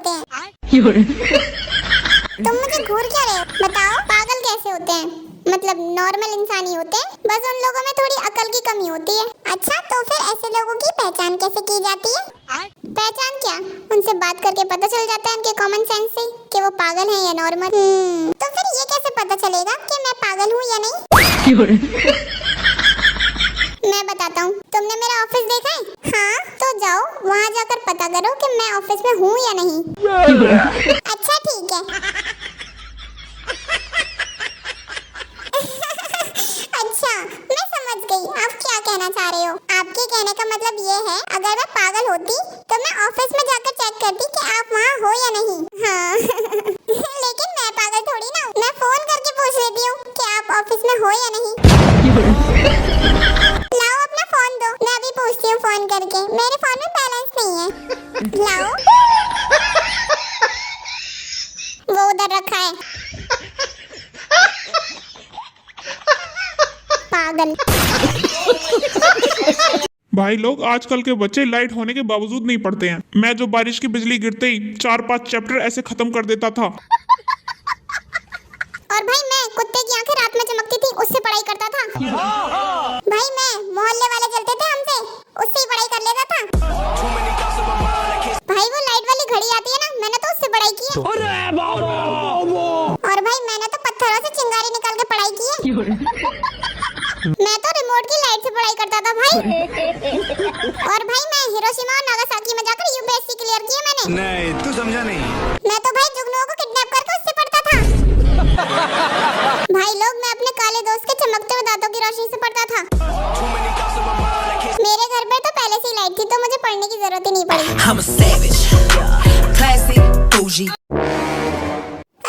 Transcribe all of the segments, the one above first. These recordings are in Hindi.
होते हैं। तुम मुझे घूर क्या रहे हो? बताओ पागल कैसे होते हैं? मतलब नॉर्मल इंसान ही होते हैं, बस उन लोगों में थोड़ी अकल की कमी होती है। अच्छा तो फिर ऐसे लोगों की पहचान कैसे की जाती है? पहचान क्या, उनसे बात करके पता चल जाता है उनके कॉमन सेंस से कि वो पागल हैं या नॉर्मल। तो फिर ये कैसे पता चलेगा कि मैं पागल हूँ या नहीं? मैं बताता हूँ, तुमने मेरा ऑफिस देखा है? हाँ तो जाओ वहाँ जाकर पता करो कि मैं ऑफिस में हूँ या नहीं। अच्छा ठीक है। अच्छा मैं समझ गई आप क्या कहना चाह रहे हो। आपके कहने का मतलब ये है अगर मैं पागल होती तो मैं ऑफिस में जाकर चेक करती कि आप वहाँ हो या नहीं। हाँ लेकिन मैं पागल थोड़ी ना हूँ, मैं फोन करके पूछ लेती हूँ कि आप ऑफिस में हो या नहीं। लाओ अपना फोन दो, मैं अभी पूछती हूँ फोन करके। मेरे फोन में बैलेंस नहीं है, लाओ। वो उधर रखा है। पागल। भाई लोग आजकल के बच्चे लाइट होने के बावजूद नहीं पढ़ते हैं। मैं जो बारिश की बिजली गिरते ही 4-5 चैप्टर ऐसे खत्म कर देता था। और भाई मैं कुत्ते की आंखें रात में चमकती थी उससे पढ़ाई करता था। भाई मैं मोहल्ले वाले चलते थे हमसे उससे ही पढ़ाई कर लेता था। भाई वो लाइट वाली घड़ी आती है ना, मैंने तो उससे पढ़ाई की है। और भाई मैंने तो पत्थरों से चिंगारी निकाल के पढ़ाई की है। मैं तो रिमोट की लाइट से पढ़ाई करता था भाई। और भाई मैं हिरोशिमा और नागासाकी में जाकर यूपीएससी क्लियर की है मैंने। नहीं तू समझा नहीं। मैं तो भाई जुगनुओं को किडनैप करके उससे पढ़ता था। भाई लोग मैं अपने काले दोस्त के चमकते हुए दांतों की रोशनी से पढ़ता था। मेरे घर पर तो पहले से ही लाइट थी तो मुझे पढ़ने की जरूरत ही नहीं पड़ी। I'm a savage, classy, bougie.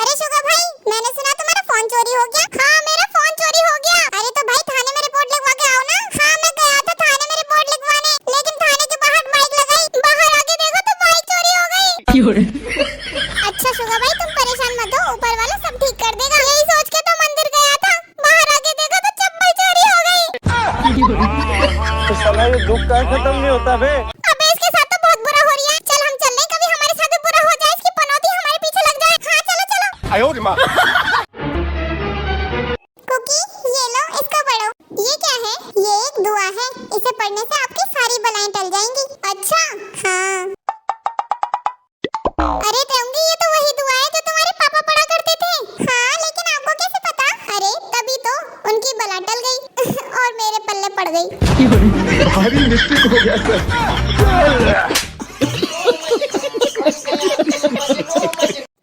अरे शुगा भाई मैंने सुना तुम्हारा फोन चोरी हो गया। हाँ मेरा फोन चोरी हो गया। अरे तो भाई थाने में रिपोर्ट लिखवा के आओ ना। हाँ मैं गया था थाने में रिपोर्ट लिखवाने, लेकिन थाने के बाहर बाइक लगाई, बाहर आके देखो तो बाइक चोरी हो गई। अच्छा शुगा भाई तुम परेशान मत हो, ऊपर वाला सब ठीक कर देगा। यही सोच के तो मंदिर गया था, बाहर आके देखो तो चप्पल चोरी हो गई। तो साला ये दुख का खत्म नहीं होता बे। अबे इसके साथ तो बहुत बुरा हो रहा है। चल हम चल लें, कभी हमारे साथ भी बुरा हो जाए, इसकी पनौती हमारे पीछे लग जाए। हाँ चलो चलो। आयो रे माँ। कुकी ये लो इसको पढ़ो। ये क्या है? ये एक दुआ है, इसे पढ़ने से आपकी सारी बलाएं टल जाएंगी। अच्छा हाँ। अरे तेंगी ये तो वही दुआ है जो तुम्हारे पापा पढ़ा करते थे। हाँ लेकिन आपको कैसे पता? अरे तभी तो उनकी बला टल गई और मेरे पल्ले पड़ गई। भारी मिस्टेक हो गया सर।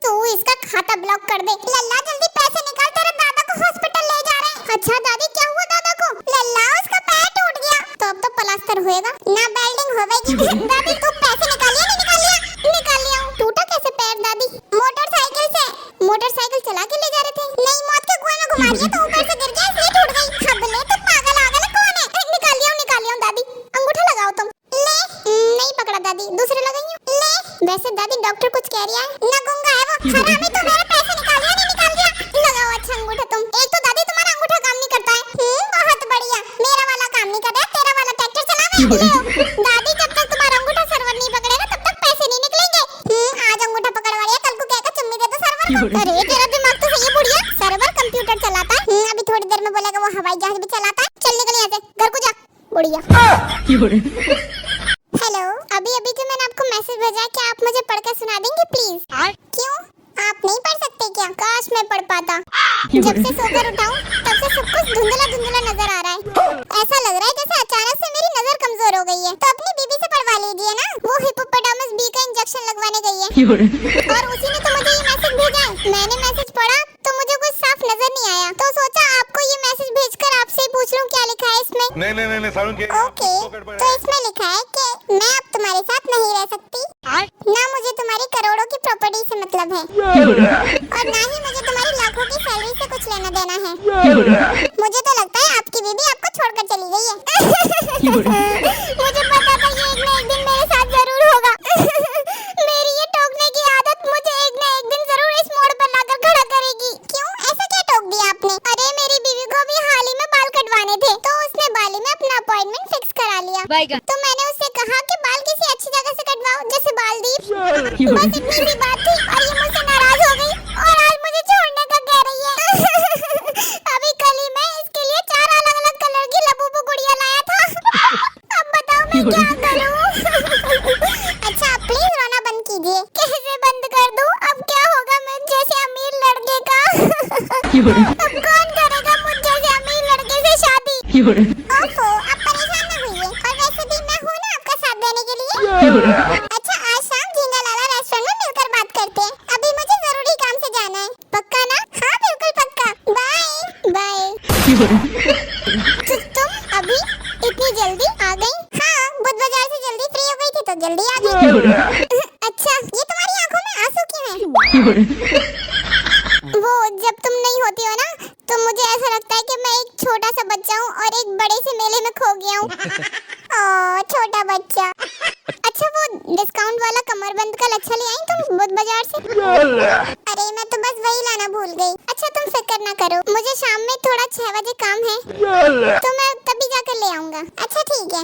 तू इसका खाता ब्लॉक कर दे। लल्ला जल्दी पैसे निकाल, तेरे दादा को हॉस्पिटल ले जा रहे हैं। अच्छा दादी क्या हुआ दादा को? लल्ला उसका पैर टूट गया। तो अब तो प्लास्टर होएगा ना बेल्डिंग होवेगी। दादी तू पैसे निकालिए, नहीं निकालिए? निकाल लिया हूं। टूटा कैसे पैर दादी? मोटरसाइकिल से। मोटरसाइकिल चला के ले जा रहे थे, नहीं मौत के कुएं में घुमा दिया तो ऊपर से गिर गया इसलिए टूट गई। खबले तो पागल आगल कौन है? निकाल लिया हूं दादी। अंगूठा लगाओ तुम। ले नहीं पकड़ा दादी, दूसरे लगाइयो। ले वैसे दादी डॉक्टर कुछ कह रहा है ना, गूंगा है वो। हरामी तो मेरे पैसे निकाल दिया, नहीं निकाल दिया? लगाओ अच्छा अंगूठा तुम। एक तो दादी तुम्हारा अंगूठा काम नहीं करता है। बहुत बढ़िया, मेरा वाला काम नहीं कर रहा, तेरा वाला ट्रैक्टर चलावे। ले दादी जब तक तुम्हारा अंगूठा सर्वर नहीं पकड़ेगा तब तक पैसे नहीं निकलेंगे। आज अंगूठा पकड़वा लिया, कल को कहेगा चुम्मी दे दो सर्वर को। अरे तेरा दिमाग तो सही है बुढ़िया, सर्वर कंप्यूटर चलाता है। अभी थोड़ी देर में बोलेगा वो हवाई जहाज भी चलाता है। चल निकल यहाँ से, घर को जा बुढ़िया। हेलो अभी अभी जो मैंने आपको मैसेज भेजा है, क्या आप मुझे पढ़ के सुना देंगे प्लीज? क्यों आप नहीं पढ़ सकते क्या? काश मैं पढ़ पाता। जब से सोकर उठाऊं तब से सब कुछ धुंधला धुंधला नजर आ रहा है। ऐसा लग रहा है जैसे अचानक से मेरी नजर कमजोर हो गई है। तो अपनी बीबी से पढ़वा लीजिए ना, वो हिप्पोपोटामस बी का इंजेक्शन लगवाने गई है। और उसी ने तो मुझे ये मैसेज भेजा है। मैंने मैसेज पढ़ा तो मुझे कुछ साफ नजर नहीं आया, तो सोचा आपको ये मैसेज भेजकर आपसे पूछ लूं क्या लिखा है इसमें। नहीं सारुण के ओके तो इसमें लिखा है कि मैं अब तुम्हारे साथ नहीं रह सकती, ना मुझे तुम्हारी करोड़ों की प्रॉपर्टी से मतलब है, और ना ही मुझे तुम्हारी लाखों की सैलरी से कुछ लेना देना है। मुझे तो लगता है आपकी बीबी आपको छोड़कर चली गई है। मुझे पता था ये एक ना एक दिन मेरे साथ जरूर होगा। मेरी ये टोकने की आदत मुझे एक ना एक दिन जरूर इस मोड़ पर लाकर खड़ा करेगी। क्यों ऐसा क्या टोक दिया आपने? अरे मेरी बीवी को अभी हाल ही में बाल कटवाने थे तो उसने बाली में अपना अपॉइंटमेंट फिक्स करा लिया। तो मैंने उससे कहा कि बाल किसी अच्छी जगह से कटवाओ जैसे बालदीप। बस इतनी सी बात थी और ये मुझसे नाराज हो गई और आज मुझे छोड़ने का कह रही है। अभी कल ही मैं इसके लिए 4 अलग-अलग कलर की लबूबू गुड़िया लाया था। अब बताओ मैं क्या करूं? अच्छा प्लीज रोना बंद कीजिए। कैसे बंद कर दूं? अब क्या होगा मुझ जैसे अमीर लड़के का? अब कौन करेगा मुझ जैसे अमीर लड़के से शादी? ओफो, आप परेशान न होइए और वैसे भी मैं हूं ना आपका साथ देने के लिए। अच्छा आज शाम झींगा लाला रेस्टोरेंट में मिलकर बात करते हैं। अभी मुझे जरूरी काम से जाना है। पक्का ना? हाँ बिल्कुल पक्का। Bye bye. तुम अभी इतनी जल्दी आ गई? हाँ, बुध बाजार से जल्दी फ्री हो गई थी तो जल्दी आ गई। अच्छा, ये तुम्हारी आंखों में आंसू क्यों हैं? वो जब तुम नहीं होती हो ना तो मुझे ऐसा लगता है कि मैं एक छोटा सा बच्चा हूँ और एक बड़े से मेले में खो गया हूँ। ओह छोटा बच्चा। अच्छा वो डिस्काउंट वाला कमरबंद का लच्छा ले आई तुम बुध बाजार से? अरे मैं तो बस वही लाना भूल गई। अच्छा तुम फिक्र ना करो, मुझे शाम में थोड़ा 6 बजे काम है तो मैं तभी जाकर ले आऊंगा। अच्छा ठीक है।